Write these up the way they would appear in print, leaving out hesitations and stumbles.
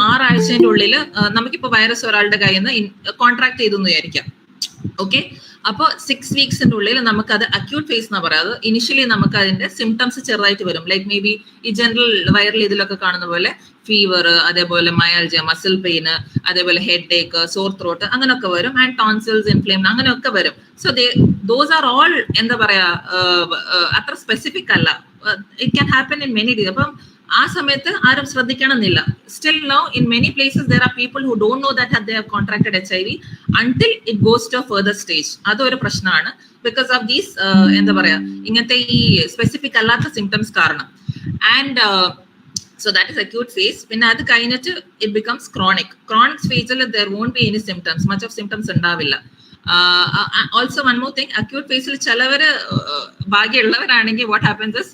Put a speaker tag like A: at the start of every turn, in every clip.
A: 6 ആഴ്ചയുടെ ഉള്ളിൽ നമുക്കിപ്പോൾ വൈറസ് ഒരാളുടെ കയ്യിൽ നിന്ന് കോൺട്രാക്ട് ചെയ്തെന്ന് വിചാരിക്കാം. ഓക്കെ, അപ്പോൾ 6 വീക്സിന്റെ ഉള്ളിൽ നമുക്ക് അത് അക്യൂട്ട് ഫേസ് എന്നാ പറയാം. ഇനിഷ്യലി നമുക്ക് അതിന്റെ സിംറ്റംസ് ചെറുതായിട്ട് വരും. ലൈക്ക് മേ ബി ഈ ജനറൽ വൈറൽ ഇതിലൊക്കെ കാണുന്ന പോലെ ഫീവർ, അതേപോലെ മയാൾജിയ, മസിൽ പെയിന്, അതേപോലെ ഹെഡ് ഏക്ക്, സോർ ത്രോട്ട് അങ്ങനെയൊക്കെ വരും. ആൻഡ് ടോൺസിൽസ്, ഇൻഫ്ലേം അങ്ങനെയൊക്കെ വരും. സോ ദോസ് ആർ ഓൾ എന്താ പറയാ അത്ര സ്പെസിഫിക് അല്ല. It can happen in many days. അപ്പം ആ സമയത്ത് ആരും ശ്രദ്ധിക്കണമെന്നില്ല. Still now in many places there are people who don't know that they have contracted HIV until it goes to a further stage. അതൊരു പ്രശ്നമാണ്. ബിക്കോസ് ഓഫ് ദീസ് എന്താ പറയാ ഇങ്ങനത്തെ ഈ സ്പെസിഫിക് അല്ലാത്ത സിംറ്റംസ് കാരണം. And so that is acute phase. പിന്നെ അത് കഴിഞ്ഞിട്ട് it becomes chronic. Chronic phase ൽ there won't be any symptoms, much of symptoms ഉണ്ടാവില്ല. Also one more thing, acute phase ൽ ചിലവര് ഭാഗ്യമുള്ളവരാണെങ്കിൽ what happens is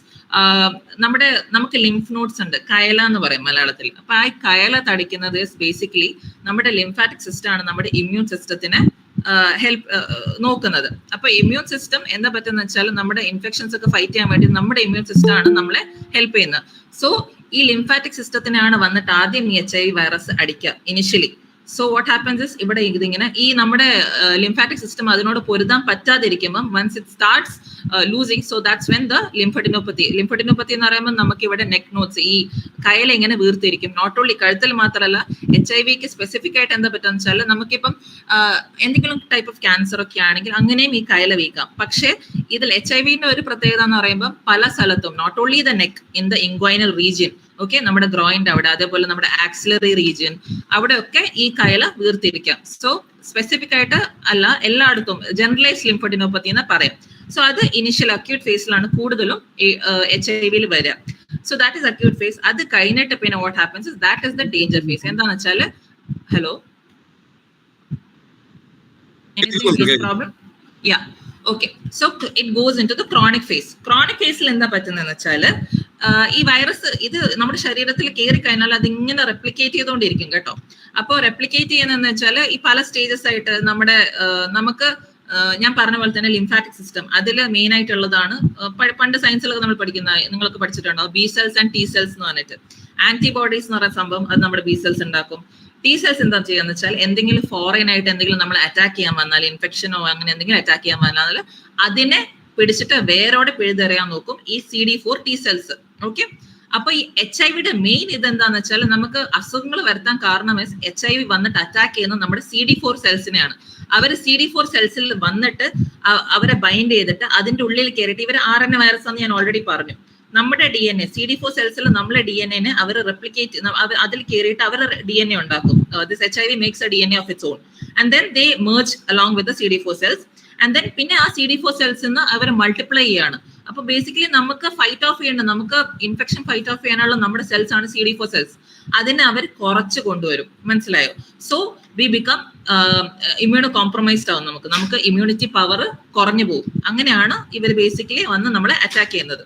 A: നമുക്ക് ലിംഫ് നോഡ്സ് ഉണ്ട്, കയല എന്ന് പറയും മലയാളത്തിൽ. അപ്പൊ ആ കയല തടിക്കുന്നത് ബേസിക്കലി നമ്മുടെ ലിംഫാറ്റിക് സിസ്റ്റം ആണ് നമ്മുടെ ഇമ്മ്യൂൺ സിസ്റ്റത്തിനെ നോക്കുന്നത്. അപ്പൊ ഇമ്മ്യൂൺ സിസ്റ്റം എന്താ പറ്റുന്ന വെച്ചാൽ നമ്മുടെ ഇൻഫെക്ഷൻസ് ഒക്കെ ഫൈറ്റ് ചെയ്യാൻ വേണ്ടി നമ്മുടെ ഇമ്മ്യൂൺ സിസ്റ്റം ആണ് നമ്മളെ ഹെൽപ്പ് ചെയ്യുന്നത്. സോ ഈ ലിംഫാറ്റിക് സിസ്റ്റത്തിനാണ് വന്നിട്ട് ആദ്യം ഈ HIV വൈറസ് അടിക്കുക initially. So what happens is ഇവിടെ ഇതിങ്ങനെ ഈ നമ്മുടെ ലിംഫാറ്റിക് സിസ്റ്റം അതിനോട് പൊരുതാൻ പറ്റാതിരിക്കുമ്പോൾ once it starts losing, so that's when the lymphadenopathy. Lymphadenopathy എന്ന് പറയുമ്പോൾ നമുക്ക് ഇവിടെ നെക്ക് നോട്ട്സ് ഈ കയല ഇങ്ങനെ വീർത്തിരിക്കും. നോട്ട് ഓൺലി കഴുത്തിൽ മാത്രമല്ല, HIV സ്പെസിഫിക് ആയിട്ട് എന്താ പറ്റുമെന്ന് വെച്ചാൽ നമുക്കിപ്പം എന്തെങ്കിലും ടൈപ്പ് ഓഫ് ക്യാൻസർ ഒക്കെ ആണെങ്കിൽ അങ്ങനെയും ഈ കയല വീക്കാം. പക്ഷേ ഇതിൽ HIV ഒരു പ്രത്യേകത എന്ന് പറയുമ്പോൾ പല സ്ഥലത്തും not only the neck, in the inguinal region, okay, നമ്മുടെ ഗ്രോയിന്റെ അവിടെ, അതേപോലെ നമ്മുടെ ആക്സിലറി റീജിയൻ അവിടെയൊക്കെ ഈ കയല വീർത്തിരിക്കാം. സോ സ്പെസിഫിക് ആയിട്ട് അല്ല, എല്ലായിടത്തും ജനറലൈസ് ലിംഫഡിനോപ്പത്തി എന്ന് പറയും. സോ അത് ഇനിഷ്യൽ അക്യൂട്ട് ഫേസിലാണ് കൂടുതലും HIV വരിക. So that is acute phase. അത് കഴിഞ്ഞിട്ട് പിന്നെ what happens is that is the danger phase. എന്താണെന്ന് വെച്ചാൽ hello problem yeah okay. So it goes into the chronic phase. Chronic ഫേസിൽ എന്താ പറ്റുന്നതെന്ന് വെച്ചാൽ ഈ വൈറസ് ഇത് നമ്മുടെ ശരീരത്തിൽ കയറി കഴിഞ്ഞാൽ അത് ഇങ്ങനെ റെപ്ലിക്കേറ്റ് ചെയ്തുകൊണ്ടിരിക്കും കേട്ടോ. അപ്പോൾ റെപ്ലിക്കേറ്റ് ചെയ്യുന്നതെന്ന് വെച്ചാൽ ഈ പല സ്റ്റേജസ് ആയിട്ട് നമുക്ക് ഞാൻ പറഞ്ഞ പോലെ തന്നെ ലിംഫാറ്റിക് സിസ്റ്റം അതിൽ മെയിൻ ആയിട്ടുള്ളതാണ്. പണ്ട് സയൻസിലൊക്കെ നമ്മൾ പഠിക്കുന്ന നിങ്ങൾക്ക് പഠിച്ചിട്ടുണ്ടോ B cells and T cells എന്ന് പറഞ്ഞിട്ട്. ആന്റിബോഡീസ് എന്ന് പറയുന്ന സംഭവം അത് നമ്മുടെ ബി സെൽസ് ഉണ്ടാക്കും. ടി സെൽസ് എന്താ ചെയ്യാന്ന് വെച്ചാൽ എന്തെങ്കിലും ഫോറിൻ ആയിട്ട് എന്തെങ്കിലും നമ്മൾ അറ്റാക്ക് ചെയ്യാൻ വന്നാൽ, ഇൻഫെക്ഷനോ അങ്ങനെ എന്തെങ്കിലും അറ്റാക്ക് ചെയ്യാൻ വന്നാൽ അതിനെ പിടിച്ചിട്ട് വേരോടെ പിഴുതെറിയാൻ നോക്കും ഈ CD4 ടി സെൽസ്. ഓക്കെ, അപ്പൊ ഈ HIV മെയിൻ ഇതെന്താന്ന് വെച്ചാൽ നമുക്ക് അസുഖങ്ങൾ വരുത്താൻ കാരണം HIV വന്നിട്ട് അറ്റാക്ക് ചെയ്യുന്നത് നമ്മുടെ CD4 സെൽസിനെയാണ്. അവർ CD4 സെൽസിൽ വന്നിട്ട് അവരെ ബൈൻഡ് ചെയ്തിട്ട് അതിന്റെ ഉള്ളിൽ കയറിയിട്ട് ഇവർ RNA വൈറസ് എന്ന് ഞാൻ ഓൾറെഡി പറഞ്ഞു. നമ്മുടെ DNA CD4 സെൽസിൽ നമ്മളെ DNA അവർ റെപ്ലിക്കേറ്റ് അതിൽ കയറിയിട്ട് അവർ DNA ഉണ്ടാക്കും. This HIV makes A DNA of its on and then they merge along with the CD4 cells and then പിന്നെ ആ CD4 സെൽസ് നിന്ന് അവർ മൾട്ടിപ്ലൈ ചെയ്യാണ്. അപ്പൊ ബേസിക്കലി നമുക്ക് ഫൈറ്റ് ഓഫ് ചെയ്യേണ്ട, നമുക്ക് ഇൻഫെക്ഷൻ ഫൈറ്റ് ഓഫ് ചെയ്യാനുള്ള നമ്മുടെ സെൽസ് ആണ് CD4 സെൽസ്. അതിനെ അവർ കുറച്ച് കൊണ്ടുവരും, മനസ്സിലായോ? So we become immuno compromised ആവും. നമുക്ക് ഇമ്മ്യൂണിറ്റി പവർ കുറഞ്ഞു പോകും. അങ്ങനെയാണ് ഇവർ ബേസിക്കലി വന്ന് നമ്മളെ അറ്റാക്ക് ചെയ്യുന്നത്.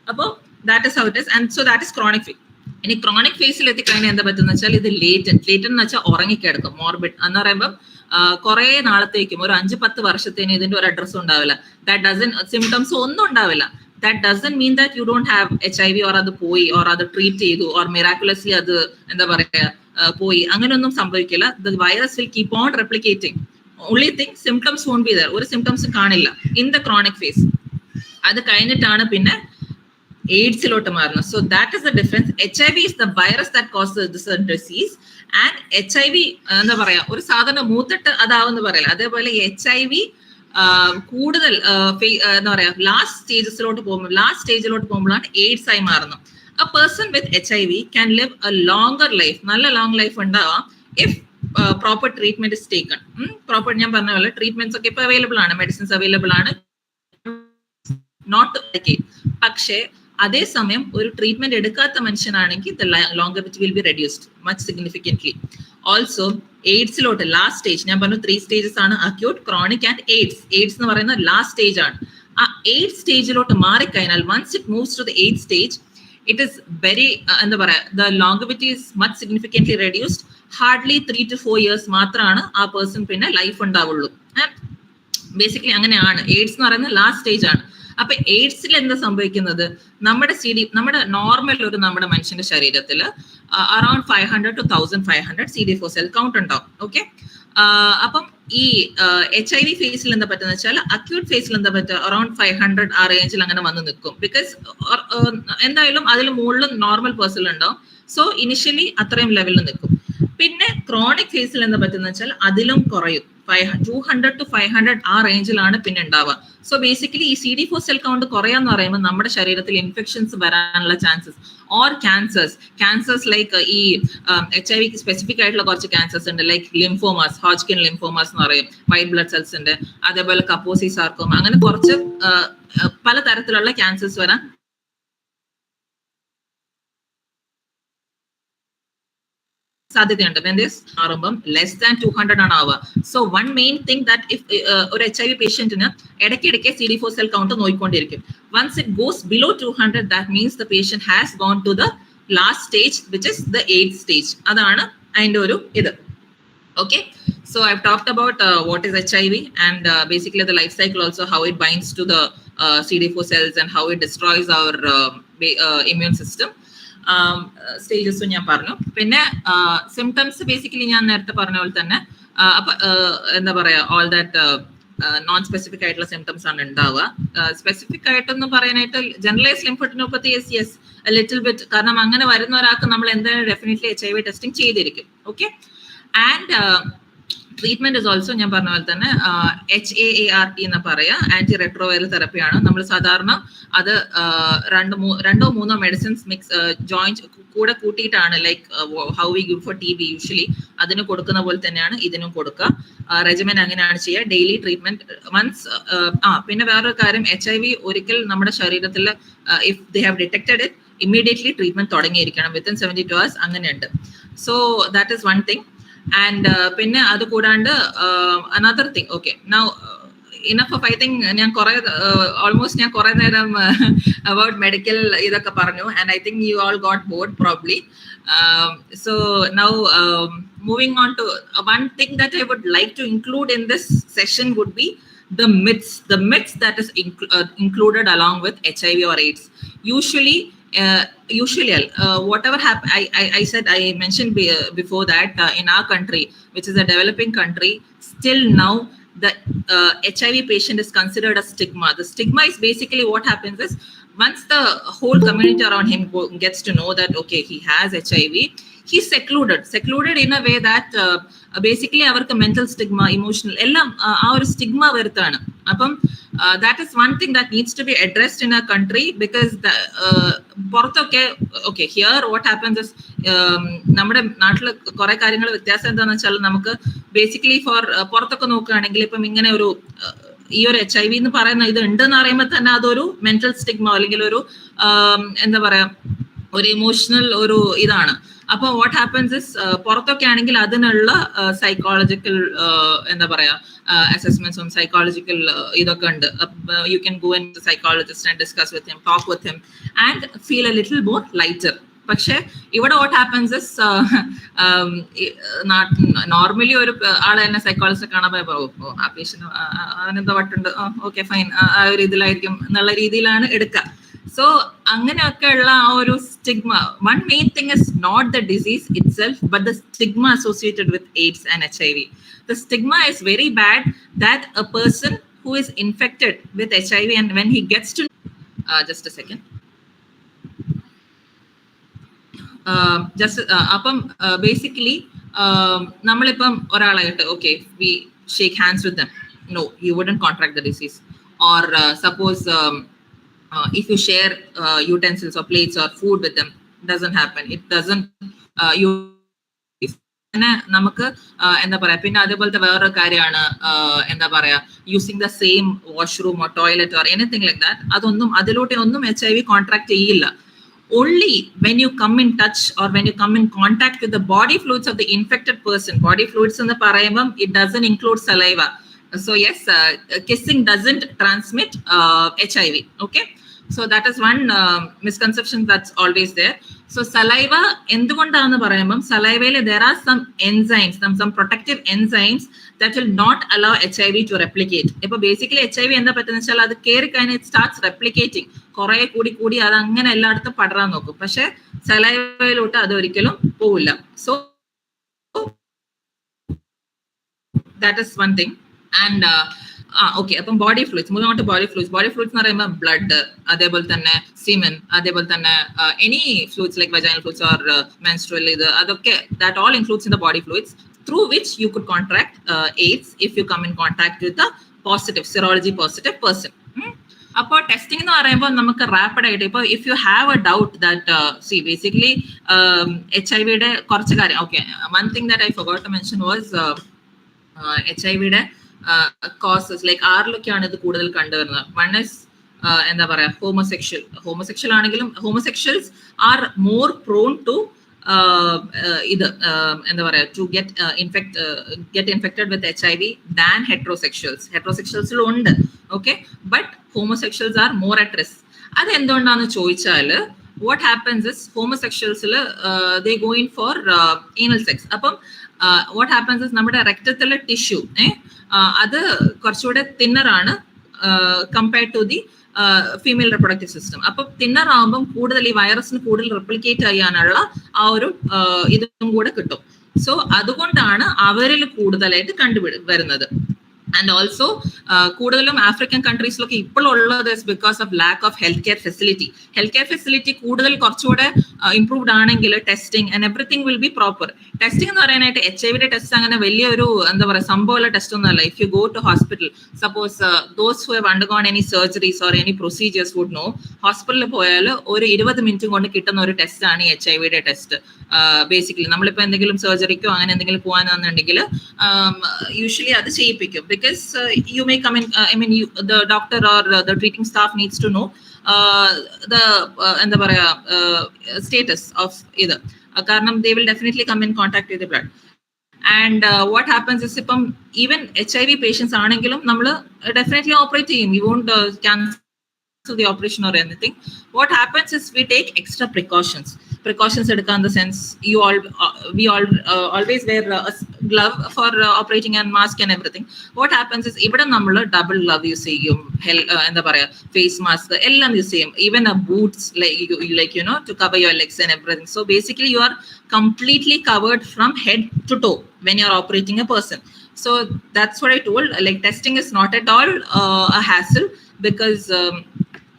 A: അപ്പോൾ that is how it is. And so that is chronic phase. ഇനി ക്രോണിക് ഫേസിൽ എത്തിക്കഴിഞ്ഞാൽ എന്താ പറ്റുന്ന വെച്ചാൽ ഇത് ലേറ്റന്റ് എന്ന് വെച്ചാൽ ഉറങ്ങിക്കിടക്കും. മോർബിഡ് എന്ന് പറയുമ്പോൾ കുറെ നാളത്തേക്കും ഒരു 5-10 വർഷത്തേന് ഇതിന്റെ ഒരു അഡ്രസ്സും ഉണ്ടാവില്ല. ദാറ്റ് ഡസൻ സിംറ്റംസ് ഒന്നും ഉണ്ടാവില്ല. That doesn't mean that you don't have HIV or അത് പോയി ഓർ അത് ട്രീറ്റ് ചെയ്തു ഓർ മിറാക്കുലസ്ലി അത് എന്താ പറയാ പോയി, അങ്ങനെയൊന്നും സംഭവിക്കില്ല. The virus will keep on replicating. Only thing symptoms won't be there. ഒരു സിംറ്റംസും കാണില്ല ഇൻ ദ ക്രോണിക് ഫേസ്. അത് കഴിഞ്ഞിട്ടാണ് പിന്നെ എയ്ഡ്സിലോട്ട് മാറുന്നത്. So that is the difference. HIV is the virus that causes this disease and HIV എന്താ പറയാ ഒരു സാധാരണ മൂത്തിട്ട് അതാവെന്ന് പറയില്ല. അതേപോലെ HIV കൂടുതൽ എന്താ പറയാ ലാസ്റ്റ് സ്റ്റേജിലോട്ട് പോകുമ്പോഴാണ് എയ്ഡ്സ് ആയി മാറുന്നത്. A person with HIV can live A longer life, നല്ല ലോങ് ലൈഫ് ഉണ്ടാവാം if proper treatment is taken. Proper ഞാൻ പറഞ്ഞ പോലെ ട്രീറ്റ്മെന്റ്സ് ഒക്കെ ഇപ്പൊ അവൈലബിൾ ആണ്, മെഡിസിൻസ് അവൈലബിൾ ആണ്. നോട്ട് പക്ഷേ അതേസമയം ഒരു ട്രീറ്റ്മെന്റ് എടുക്കാത്ത മനുഷ്യനാണെങ്കിൽ the longevity will be reduced much significantly. Also എയ്ഡ്സിലോട്ട് ലാസ്റ്റ് സ്റ്റേജ് ഞാൻ പറഞ്ഞു 3 സ്റ്റേജസ് ആണ്, acute, chronic and AIDS. AIDS എന്ന് പറയുന്ന ലാസ്റ്റ് സ്റ്റേജ് ആണ്. ആ എയ്ഡ് സ്റ്റേജിലോട്ട് മാറിക്കഴിഞ്ഞാൽ once it moves to the AIDS stage it is very എന്താ പറയാ the longevity is much significantly reduced. Hardly 3 to 4 years മാത്രമാണ് ആ പേഴ്സൺ പിന്നെ ലൈഫ് ഉണ്ടാവുള്ളൂ. ബേസിക്കലി അങ്ങനെയാണ്. എയ്ഡ്സ് എന്ന് പറയുന്നത് ലാസ്റ്റ് സ്റ്റേജ് ആണ്. അപ്പൊ എയ്ഡ്സിൽ എന്താ സംഭവിക്കുന്നത്, നമ്മുടെ നോർമൽ നമ്മുടെ മനുഷ്യന്റെ ശരീരത്തിൽ around 500 to 1500 CD4 cell count ഉണ്ടാവും. ഓക്കെ, അപ്പം ഈ HIV ഫേസിൽ എന്താ പറ്റുന്ന വെച്ചാൽ അക്യൂട്ട് ഫേസിൽ എന്താ പറ്റുക, അറൌണ്ട് 500 ആ റേഞ്ചിൽ അങ്ങനെ വന്ന് നിൽക്കും. ബിക്കോസ് എന്തായാലും അതിൽ മുകളിൽ നോർമൽ പേഴ്സൺ ഉണ്ടാവും. സോ ഇനിഷ്യലി അത്രയും ലെവലിൽ നിൽക്കും. പിന്നെ ക്രോണിക് ഫേസിൽ എന്താ പറ്റുന്ന വെച്ചാൽ അതിലും കുറയും, 200 to 500 ആ റേഞ്ചിലാണ് പിന്നെ ഉണ്ടാവുക. സോ ബേസിക്കലി ഈ CD4 സെൽ കൗണ്ട് കുറയാന്ന് പറയുമ്പോൾ നമ്മുടെ ശരീരത്തിൽ ഇൻഫെക്ഷൻസ് വരാനുള്ള ചാൻസസ് ഓർ ക്യാൻസേഴ്സ് ലൈക്ക് ഈ HIV സ്പെസിഫിക് ആയിട്ടുള്ള കുറച്ച് ക്യാൻസേഴ്സ് ഉണ്ട്, ലൈക്ക് ലിംഫോമാസ്, ഹോജ്കിൻ ലിംഫോമാസ് എന്ന് പറയും, വൈറ്റ് ബ്ലഡ് സെൽസ് ഉണ്ട്, അതേപോലെ കപ്പോസി സാർക്കോമ, അങ്ങനെ കുറച്ച് പലതരത്തിലുള്ള ക്യാൻസേഴ്സ് വരാൻ സാധ്യതയുണ്ട്. when this ആറുമ്പം ലെസ് ദാൻ 200 ആണ് ആവുക. So one main thing that if ഒരു HIV പേഷ്യന്റിന് ഇടയ്ക്കിടയ്ക്ക് CD4 സെൽ കൗണ്ട് നോക്കിക്കൊണ്ടിരിക്കും. Once it goes below 200 that means the patient has gone to the last stage which is the AIDS stage. അതാണ് അതിന്റെ ഒരു ഇത്. Okay, so I've talked about what is HIV and basically the life cycle also, how it binds to the CD4 cells and how it destroys our immune system. Stages ഞാൻ പറഞ്ഞു. പിന്നെ symptoms basically ഞാൻ നേരത്തെ പറഞ്ഞ പോലെ തന്നെ എന്താ പറയാ, ഓൾ ദാറ്റ് നോൺ സ്പെസിഫിക് ആയിട്ടുള്ള സിംറ്റംസ് ആണ് ഉണ്ടാവുക. സ്പെസിഫിക് ആയിട്ടൊന്നും പറയാനായിട്ട് ജനറലൈസ് ലിംഫോഡിനോപ്പത്തി യെസ് ലിറ്റിൽ ബിറ്റ്, കാരണം അങ്ങനെ വരുന്ന ഒരാൾക്ക് നമ്മൾ എന്തായാലും ഡെഫിനറ്റ്ലി HIV ടെസ്റ്റിംഗ് ചെയ്തിരിക്കും. Okay, and treatment is also ഞാൻ പറഞ്ഞ പോലെ തന്നെ HAART എന്ന് പറയാ, ആന്റി റെട്രോവൈറൽ തെറപ്പിയാണ്. നമ്മൾ സാധാരണ അത് രണ്ടോ മൂന്നോ മെഡിസിൻസ് ജോയിന്റ് കൂടെ കൂട്ടിയിട്ടാണ്, like how we give for TB usually അതിന് കൊടുക്കുന്ന പോലെ തന്നെയാണ് ഇതിനും കൊടുക്കുക. റെജിമെൻ അങ്ങനെയാണ് ചെയ്യുക, ഡെയിലി ട്രീറ്റ്മെന്റ് വൺസ്. പിന്നെ വേറൊരു കാര്യം, HIV ഒരിക്കൽ നമ്മുടെ ശരീരത്തിൽ if they have detected it immediately treatment തുടങ്ങിയിരിക്കണം വിത്തിൻ 72 hours, അങ്ങനെയുണ്ട്. So that is one thing. And പിന്നെ അത് കൂടാണ്ട് another thing. Okay, now enough of I think ഞാൻ കുറെ നേരം അബൌട്ട് മെഡിക്കൽ ഇതൊക്കെ പറഞ്ഞു, and I think you all got bored probably. So now moving on to one thing that I would like to include in this session would be the myths that is included along with HIV or AIDS. Usually whatever happen, I mentioned before that in our country, which is a developing country, still now the HIV patient is considered a stigma. The stigma is basically what happens is, once the whole community around him gets to know that okay, he has HIV, he's secluded in a way that basically അവർക്ക് mental stigma, emotional എല്ലാം ആ ഒരു stigma വരുത്താണ്. അപ്പം that is one thing that needs to be addressed in a country, because പുറത്തൊക്കെ okay, here what happens is നമ്മുടെ നാട്ടിൽ കുറെ കാര്യങ്ങൾ വ്യത്യാസം എന്താണെന്ന് വെച്ചാൽ, നമുക്ക് ബേസിക്കലി പുറത്തൊക്കെ നോക്കുകയാണെങ്കിൽ ഇപ്പം ഇങ്ങനെ ഒരു ഈ ഒരു HIV എന്ന് പറയുന്ന ഇത് ഉണ്ടെന്ന് അറിയുമ്പോൾ തന്നെ അതൊരു മെന്റൽ സ്റ്റിഗ്മ അല്ലെങ്കിൽ ഒരു എന്താ പറയാ, ഒരു ഇമോഷണൽ ഒരു ഇതാണ്. അപ്പൊ വാട്ട് ഹാപ്പൻസ് ഇസ്, പുറത്തൊക്കെ ആണെങ്കിൽ അതിനുള്ള സൈക്കോളജിക്കൽ എന്താ പറയാ അസസ്മെന്റ്സും സൈക്കോളജിക്കൽ ഇതൊക്കെ ഉണ്ട്. You can go in to psychologist and discuss with him, talk with him and feel a little more lighter. പക്ഷെ ഇവിടെ വാട്ട് ഹാപ്പൻസ് ഇസ്, നോർമലി ഒരു ആളെ തന്നെ സൈക്കോളജിസ്റ്റ് കാണാൻ പോയപ്പോ ആ പേഷ്യന്റ് അവനെന്താ വട്ടുണ്ട്, ഓക്കെ ഫൈൻ, ആ ഒരു ഇതിലായിരിക്കും എന്നുള്ള രീതിയിലാണ് എടുക്കുക. സോ അങ്ങനെയൊക്കെ ഉള്ള ആ ഒരു stigma, one main thing is not the disease itself but the stigma associated with AIDS and HIV. The stigma is very bad, that a person who is infected with HIV and when he gets to just a second, അപ്പം basically നമ്മളിപ്പം ഒരാളായിട്ട് okay, we shake hands with them, no, you wouldn't contract the disease. Or suppose if you share utensils or plates or food with them, doesn't happen. It doesn't നമുക്ക് എന്താ പറയാ. പിന്നെ അതേപോലത്തെ വേറൊരു കാര്യമാണ് എന്താ പറയാ, using the same washroom or toilet or anything like that, അതൊന്നും അതിലൂടെ ഒന്നും HIV കോൺട്രാക്ട് ചെയ്യില്ല. Only when you come in touch or when you come in contact with the body fluids of the infected person. Body fluids എന്ന് പറയുമ്പം it doesn't include saliva. So yes, kissing doesn't transmit HIV. Okay, So that is one misconception that's always there. So saliva, എന്തുകൊണ്ടാണെന്ന് പറയുമ്പം salivയിൽ there are some enzymes, some protective enzymes that will not allow HIV to replicate. ഇപ്പോൾ basically HIV എന്താ പറ്റുന്ന വെച്ചാൽ അത് കയറി കഴിഞ്ഞാൽ it starts replicating. കുറെ കൂടി അത് അങ്ങനെ എല്ലായിടത്തും പടരാൻ നോക്കും. പക്ഷെ സലൈവയിലോട്ട് അത് ഒരിക്കലും പോവില്ല. So that is one thing. And okay, അപ്പം body fluids, moving on to body fluids. Body fluids എന്ന് പറയുമ്പോൾ blood, അതേപോലെ തന്നെ semen, അതേപോലെ തന്നെ any fluids like vaginal fluids or menstrual, അതൊക്കെ that all includes in the body fluids through which you could contract AIDS if you come in contact with a positive, serology positive person. അപ്പോൾ testing എന്ന് പറയുമ്പോൾ നമുക്ക് rapid ആയിട്ട് ഇപ്പോൾ if you have a doubt that see basically HIV-യുടെ കുറച്ച് കാര്യം. Okay, one thing that I forgot to mention was HIV-യുടെ കോസസ് ലൈക്ക് ആറിലൊക്കെയാണ് ഇത് കൂടുതൽ കണ്ടുവരുന്നത്. വൺ ഇസ് എന്താ പറയാ, ഹോമോസെക്ഷൽ ആണെങ്കിലും homosexuals are more prone to ഇത് എന്താ പറയാ to get infected with HIV than ഹെറ്ററോസെക്ഷൽസിലും ഉണ്ട്. Okay, but homosexuals are more at risk. അത് എന്തുകൊണ്ടാണെന്ന് ചോദിച്ചാൽ what happens is homosexuals they go in for anal sex. അപ്പം what happens is നമ്മുടെ രക്തത്തിലെ ടിഷ്യൂ അത് കുറച്ചുകൂടെ തിന്നറാണ് compared to the female reproductive system. അപ്പം തിന്നർ ആകുമ്പം കൂടുതൽ ഈ വൈറസിന് കൂടുതൽ റെപ്ലിക്കേറ്റ് ചെയ്യാനുള്ള ആ ഒരു ഇതും കൂടെ കിട്ടും. സോ അതുകൊണ്ടാണ് അവരിൽ കൂടുതലായിട്ട് വരുന്നത്. ആൻഡ് ഓൾസോ കൂടുതലും ആഫ്രിക്കൻ കൺട്രീസിലൊക്കെ ഇപ്പോഴുള്ളത് because of lack of health care facility കൂടുതൽ കുറച്ചുകൂടെ ഇംപ്രൂവ്ഡ് ആണെങ്കിൽ testing and everything will be proper. Testing എന്ന് പറയാനായിട്ട് HIV-യുടെ ടെസ്റ്റ് അങ്ങനെ വലിയൊരു എന്താ പറയുക സംഭവമുള്ള ടെസ്റ്റ് ഒന്നുമല്ല. If you go to hospital, suppose those who have undergone any surgeries or any procedures would know, ഹോസ്പിറ്റലിൽ പോയാൽ ഒരു 20 മിനിറ്റ് കൊണ്ട് കിട്ടുന്ന ഒരു ടെസ്റ്റ് ആണ് ഈ HIV-യുടെ ടെസ്റ്റ്. ബേസിക്കലി നമ്മളിപ്പോൾ എന്തെങ്കിലും സർജറിക്കോ അങ്ങനെ എന്തെങ്കിലും പോകാനാണെന്നുണ്ടെങ്കിൽ യൂഷ്വലി അത് ചെയ്യിപ്പിക്കും. Because you may come in, the doctor or the treating staff needs to know the status of either. Karanam they will definitely come in contact with the blood. And what happens is even HIV patients aanengilum nammal definitely operate cheyum. We won't cancel the operation or anything. What happens is we take extra precautions edukka in the sense we always wear a glove for operating and mask and everything. What happens is ivada nammal double glove use cheyum, endha paraya face mask ellam use cheyum, even a boots like you know to cover your legs and everything. So basically you are completely covered from head to toe when you are operating a person. So that's what I told, like testing is not at all a hassle because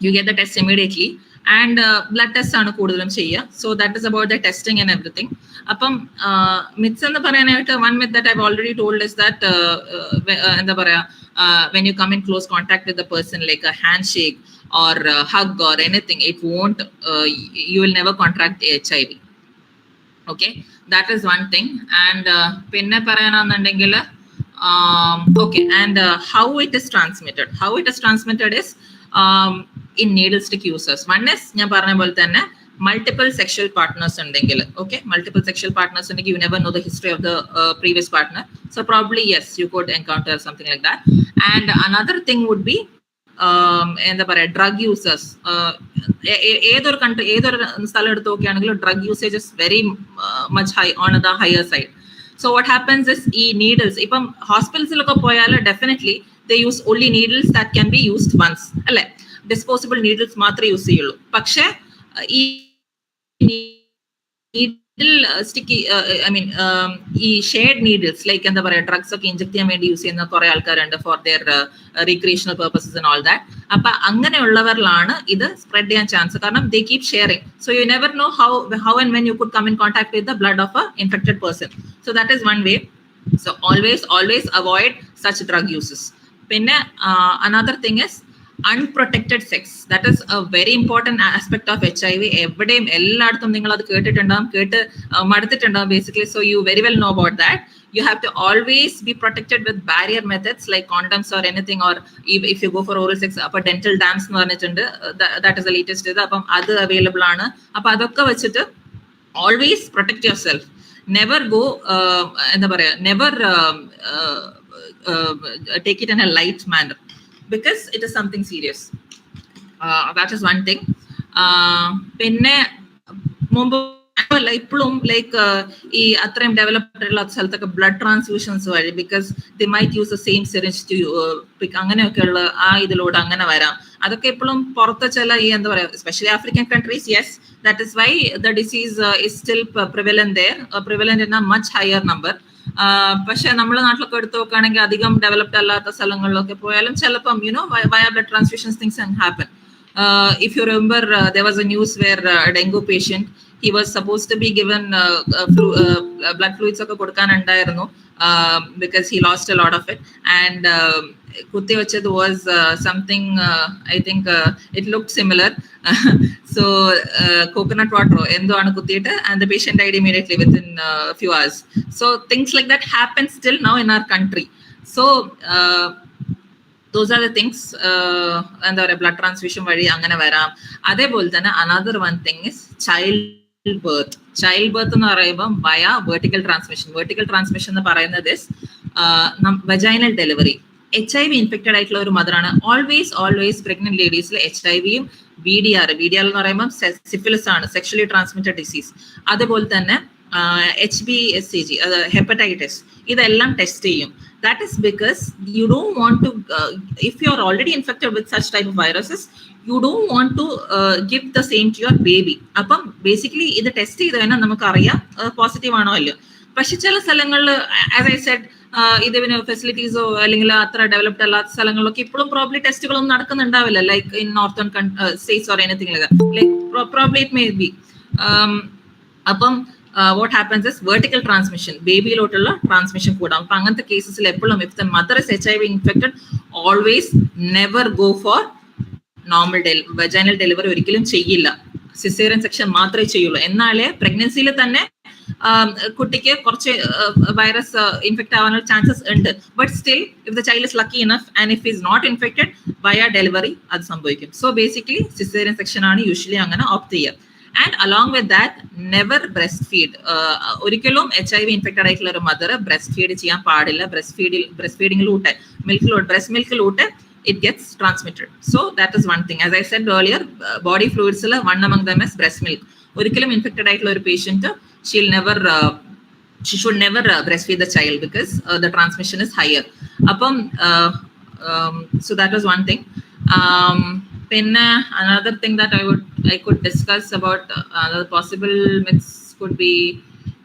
A: you get the test immediately. And blood tests ആണ് കൂടുതലും ചെയ്യുക. So that is about the testing and everything. അപ്പം myths എന്ന് പറയാനായിട്ട് one myth that I've already told is that എന്താ പറയാ when you come in close contact with the person like a handshake or hug or anything, it won't you will never contract HIV. Okay, that is one thing. And പിന്നെ പറയാനാണെന്നുണ്ടെങ്കിൽ okay, and how it is transmitted is in needle stick users. One is ഞാൻ പറഞ്ഞ പോലെ തന്നെ multiple sexual partners ഉണ്ടെങ്കിൽ, okay, multiple sexual partners ഉണ്ടെങ്കിൽ you never know the history of the previous partner, so probably yes you could encounter something like that. And another thing would be എന്താ പറയാ drug users. ഏതൊരു country ഏതൊരു സ്ഥലം എടുത്ത് നോക്കുകയാണെങ്കിലും drug usage is very much high on the higher side. So what happens is ഈ needles ഇപ്പം ഹോസ്പിറ്റൽസിലൊക്കെ പോയാൽ definitely they use only needles that can be used once, അല്ലെ? ഡിസ്പോസിബിൾ നീഡിൽസ് മാത്രമേ യൂസ് ചെയ്യുള്ളൂ. പക്ഷെ ഈ നീഡിൽ സ്റ്റിക്കി ഈ ഷെയർഡ് നീഡിൽസ് ലൈക്ക് എന്താ പറയാ ഡ്രഗ്സ് ഒക്കെ ഇഞ്ചെക്ട് ചെയ്യാൻ വേണ്ടി യൂസ് ചെയ്യുന്ന കുറെ ആൾക്കാരുണ്ട് for their recreational purposes and all that. അപ്പൊ അങ്ങനെയുള്ളവരിലാണ് ഇത് സ്പ്രെഡ് ചെയ്യാൻ ചാൻസ്. കാരണം they keep sharing. So you never know how and when you could come in contact with the blood of a infected person. So that is one way. So always avoid such drug uses. പിന്നെ another thing is unprotected sex. That is a very important aspect of HIV. എവിടെയും എല്ലായിടത്തും നിങ്ങൾ അത് കേട്ട് മടുത്തിട്ടുണ്ടാവും basically. So you very well know about that. You have to always be protected with barrier methods like condoms or anything, or if you go for oral sex appo dental dams എന്ന് പറഞ്ഞിട്ടുണ്ട്. That is the latest ഇത്. അപ്പം അത് available ആണ്. അപ്പൊ അതൊക്കെ വെച്ചിട്ട് always protect yourself. Never go എന്താ പറയാ never take it in a light manner because it is something serious. That is one thing. പിന്നെ മുമ്പ് അല്ല ഇപ്പോഴും ലൈക്ക് ഈ അത്രയും ഡെവലപ്ഡ് ഉള്ള സ്ഥലത്തൊക്കെ ബ്ലഡ് ട്രാൻസ്ഫ്യൂഷൻസ് വഴി because they might use the same syringe to അങ്ങനെയൊക്കെയുള്ള ആ ഇതിലൂടെ അങ്ങനെ വരാം. അതൊക്കെ ഇപ്പോഴും പുറത്തെ ചില ഈ എന്താ പറയാ especially African countries, yes that is why the disease is still prevalent there, prevalent in a much higher number. പക്ഷെ നമ്മുടെ നാട്ടിലൊക്കെ എടുത്ത് നോക്കുകയാണെങ്കിൽ അധികം ഡെവലപ്ഡ് അല്ലാത്ത സ്ഥലങ്ങളിലൊക്കെ പോയാലും ചിലപ്പം യുനോ വയ blood transfusions things can happen. If you remember, there was a news where a dengue patient, he was supposed to be given blood fluids ഒക്കെ കൊടുക്കാനുണ്ടായിരുന്നു because he lost a lot of it, and kutti vachadu was something I think it looked similar. So coconut water endo aanu kuttite, and the patient died immediately within a few hours. So things like that happen still now in our country. So those are the things. എന്താ പറയുക blood transfusion വഴി അങ്ങനെ വരാം. അതേപോലെ തന്നെ another one thing is child birth എന്ന് പറയുമ്പോൾ വയ വെർട്ടിക്കൽ ട്രാൻസ്മിഷൻ എന്ന് പറയുന്നത് വജൈനൽ ഡെലിവറി. HIV ഇൻഫെക്റ്റഡ് ആയിട്ടുള്ള ഒരു മദറാണ് ഓൾവേസ് പ്രഗ്നന്റ് ലേഡീസിൽ HIV-യും VDR എന്ന് പറയുമ്പോൾ സിഫിലിസ് ആണ്, സെക്ഷലി ട്രാൻസ്മിറ്റഡ് ഡിസീസ്. അതുപോലെ തന്നെ HBsAg ഹെപ്പറ്റൈറ്റിസ് ഇതെല്ലാം ടെസ്റ്റ് ചെയ്യും. That is because you don't want to, if you are already infected with such type of viruses, you don't want to give the same to your baby. അപ്പം basically ഇത് test ചെയ്ത് കഴിഞ്ഞാൽ നമുക്കറിയാം positive ആണോ അല്ലയോ. പക്ഷെ ചില സ്ഥലങ്ങളിൽ ആസ് ഐ സെഡ് ഇതിന് ഫെസിലിറ്റീസോ അല്ലെങ്കിൽ അത്ര ഡെവലപ്ഡ് അല്ലാത്ത സ്ഥലങ്ങളിലൊക്കെ ഇപ്പോഴും പ്രോബ്ലി ടെസ്റ്റുകളൊന്നും നടക്കുന്നുണ്ടാവില്ല, like in northern states or anything like probably it may be. അപ്പം what happens is vertical transmission, ബേബിയിലോട്ടുള്ള ട്രാൻസ്മിഷൻ കൂടാം. അപ്പൊ അങ്ങനത്തെ കേസസിൽ എപ്പോഴും if the mother is HIV infected, always never go for normal vaginal delivery. ഒരിക്കലും ചെയ്യില്ല, സിസേറിയൻ സെക്ഷൻ മാത്രമേ ചെയ്യുള്ളൂ. എന്നാലേ പ്രഗ്നൻസിയിൽ തന്നെ കുട്ടിക്ക് കുറച്ച് വൈറസ് ഇൻഫെക്ട് ആവാനുള്ള ചാൻസസ് ഉണ്ട്. But still if the child is lucky enough and if is not infected via delivery അത് സംഭവിക്കും. സോ ബേസിക്കലി സിസേറിയൻ സെക്ഷൻ ആണ് യൂഷ്വലി അങ്ങനെ ഓപ്റ്റ് ചെയ്യുക. And along with that, never breastfeed. ഒരിക്കലും HIV ഇൻഫെക്റ്റഡ് ആയിട്ടുള്ള ഒരു മദർ ബ്രസ്റ്റ് ഫീഡ് ചെയ്യാൻ പാടില്ല. ബ്രസ്റ്റ് ഫീഡിങ്ങിലൂടെ ബ്രസ്റ്റ് മിൽക്കിലൂടെ it gets transmitted. So that is one thing. As I said earlier, body fluids one among them is breast milk. ഒരിക്കലും infected ആയിട്ടുള്ള ഒരു patient she should never breastfeed the child because the transmission is higher. അപ്പം so that was one thing. Then another thing that I could discuss about other possible myths could be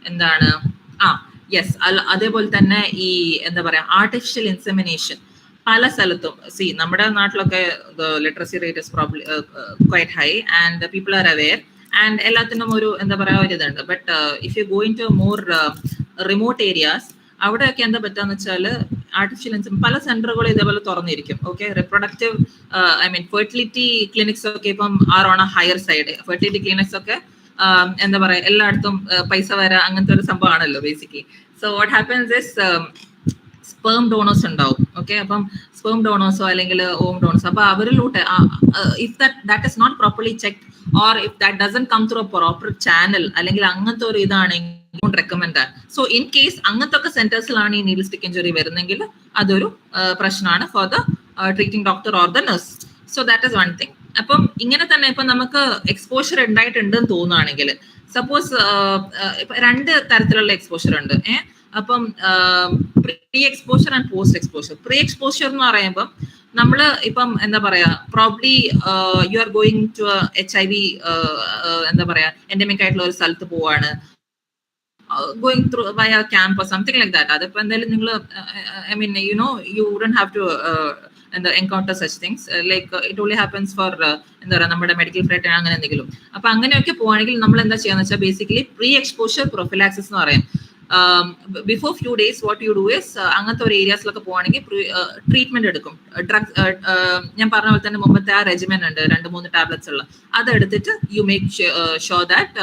A: എന്താണ് yes അതേപോലെ തന്നെ ഈ എന്താ പറയാ artificial insemination പല സ്ഥലത്തും. നമ്മുടെ നാട്ടിലൊക്കെ literacy rate is probably quite high and people are aware and എല്ലാത്തിനും ഒരു എന്താ പറയാ ഒരു ഇതുണ്ട്. But if you go in to more remote areas അവിടെയൊക്കെ എന്താ പറ്റാന്ന് വെച്ചാല് ആർട്ടിഫിഷ്യൽ ഇൻസെമിനേഷൻ പല സെന്ററുകളും ഇതേപോലെ തുറന്നിരിക്കും. ഓക്കെ, റിപ്രൊഡക്റ്റീവ് ഫെർട്ടിലിറ്റി ക്ലിനിക്സ് ഒക്കെ ഇപ്പം are on a higher side. Fertility clinics ഒക്കെ എന്താ പറയാ എല്ലായിടത്തും പൈസ വരാ അങ്ങനത്തെ ഒരു സംഭവമാണല്ലോ basically. So what happens is sperm donors ഉണ്ടാവും. ഓക്കെ, അപ്പം സ്പേം ഡോണേഴ്സോ അല്ലെങ്കിൽ ഓം ഡോണേഴ്സോ അപ്പൊ അവരിലൂടെ if that is not properly checked or if that doesn't come through a proper channel അല്ലെങ്കിൽ അങ്ങനത്തെ ഒരു ഇതാണെങ്കിൽ റെക്കമെൻഡ് ആണ്. സോ ഇൻ കേസ് അങ്ങനത്തെ ഒക്കെ സെന്റേഴ്സിലാണ് ഈ നീഡിൽ സ്റ്റിക്ക് ഇഞ്ചുറി വരുന്നെങ്കിൽ അതൊരു പ്രശ്നമാണ് for the treating doctor or the nurse. So that is one thing. അപ്പം ഇങ്ങനെ തന്നെ ഇപ്പൊ നമുക്ക് എക്സ്പോഷർ ഉണ്ടായിട്ടുണ്ടെന്ന് തോന്നുകയാണെങ്കിൽ സപ്പോസ് രണ്ട് തരത്തിലുള്ള എക്സ്പോഷർ ഉണ്ട്. അപ്പം pre exposure and post exposure. Pre exposure എന്ന് പറയുമ്പോൾ നമ്മള് ഇപ്പം എന്താ പറയാ probably you are going to HIV എന്താ പറയാ എൻഡമിക് ആയിട്ടുള്ള ഒരു സ്ഥലത്ത് പോവാണ്, going through via camp or something like that. അതിപ്പോ എന്തായാലും നിങ്ങൾ I mean you know you wouldn't have to encounter such things like it only happens for എന്താ പറയുക നമ്മുടെ മെഡിക്കൽ ഫ്ലൈറ്റ് അങ്ങനെ എന്തെങ്കിലും. അപ്പൊ അങ്ങനെയൊക്കെ പോവാണെങ്കിൽ നമ്മൾ എന്താ ചെയ്യാന്ന് വെച്ചാൽ ബേസിക്കലി പ്രീ എക്സ്പോഷർ പ്രൊഫിലാക്സിസ് എന്ന് പറയാം. Before few days what you do is അങ്ങനത്തെ ഒരു ഏരിയാസിലൊക്കെ പോവാണെങ്കിൽ ട്രീറ്റ്മെന്റ് എടുക്കും. ഡ്രഗ് ഞാൻ പറഞ്ഞ പോലെ തന്നെ മുമ്പത്തെ ആ റെജിമെൻ ഉണ്ട് 2-3 ടാബ്ലറ്റ്സ് ഉള്ള, അതെടുത്തിട്ട് you make sure that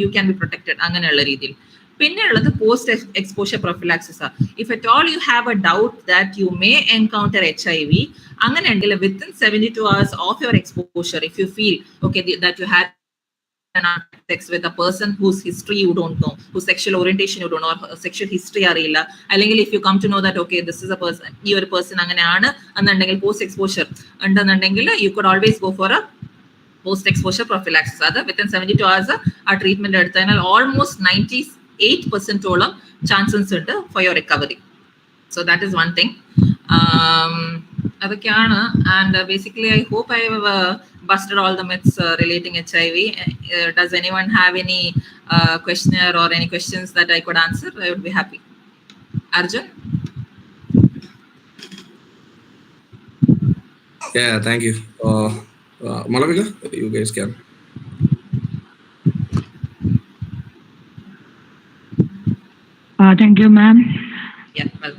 A: you can be protected അങ്ങനെയുള്ള രീതിയിൽ. പിന്നെ ഉള്ളത് post exposure prophylaxis. If at all U have a doubt that you may encounter HIV, അങ്ങനെയെങ്കിൽ within 72 hours of your exposure if you feel okay that you had sex with a person whose history you don't know, whose sexual orientation you don't know, or sexual history അറിയില്ല, അല്ലെങ്കിൽ if you come to know that okay this is a person, ഈ ഒരു person അങ്ങനെയാണ് എന്നുണ്ടെങ്കിൽ post exposure ഉണ്ടെന്നുണ്ടെങ്കിൽ you could always go for a post exposure prophylaxis. അത് within 72 hours ആ treatment എടുത്തതിനാൽ almost 98% ഓളം ചാൻസസ് ഉണ്ട് for your recovery. So that is one thing. അതൊക്കെയാണ്. And basically I hope I have busted all the myths relating HIV. Does anyone have any questionnaire or any questions that I could answer? I would be happy. Arjun?
B: Yeah, thank you. Malavika, you guys can.
C: Thank you, ma'am.
A: Yeah, well.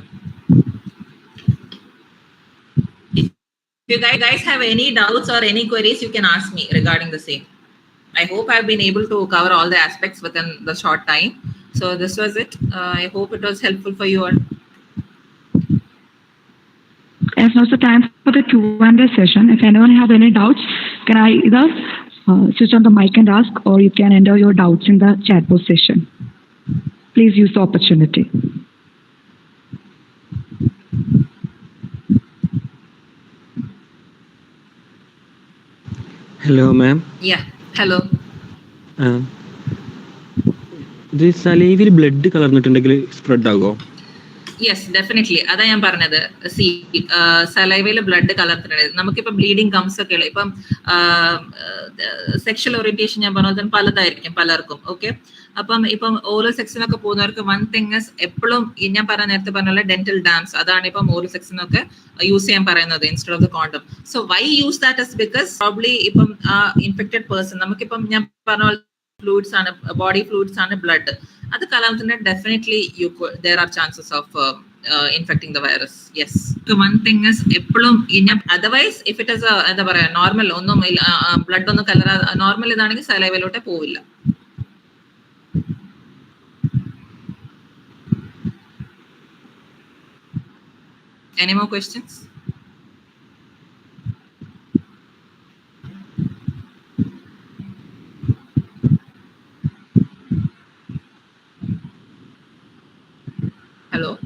A: If you guys have any doubts or any queries, you can ask me regarding the same. I hope I've been able to cover all the aspects within the short time. So this was it. I hope it was helpful for you all.
C: As now the time for the Q&A session. If anyone have any doubts, can I either switch on the mic and ask, or you can enter your doubts in the chat box session. Please use the opportunity.
D: Hello, ma'am.
A: Yeah, hello.
D: This salivil blood color spread ago.
A: Yes, definitely. That's what I'm saying. See, saliva blood color. If bleeding comes, sexual orientation okay. Oral sex one thing is dental dams. That's oral sex use instead of the condom. So why use that is because probably infected person fluids and body fluids and blood. Definitely there are chances of infecting the virus. Yes. So one thing is otherwise if it is a normal blood normal saliva povilla. Any more questions? Hello.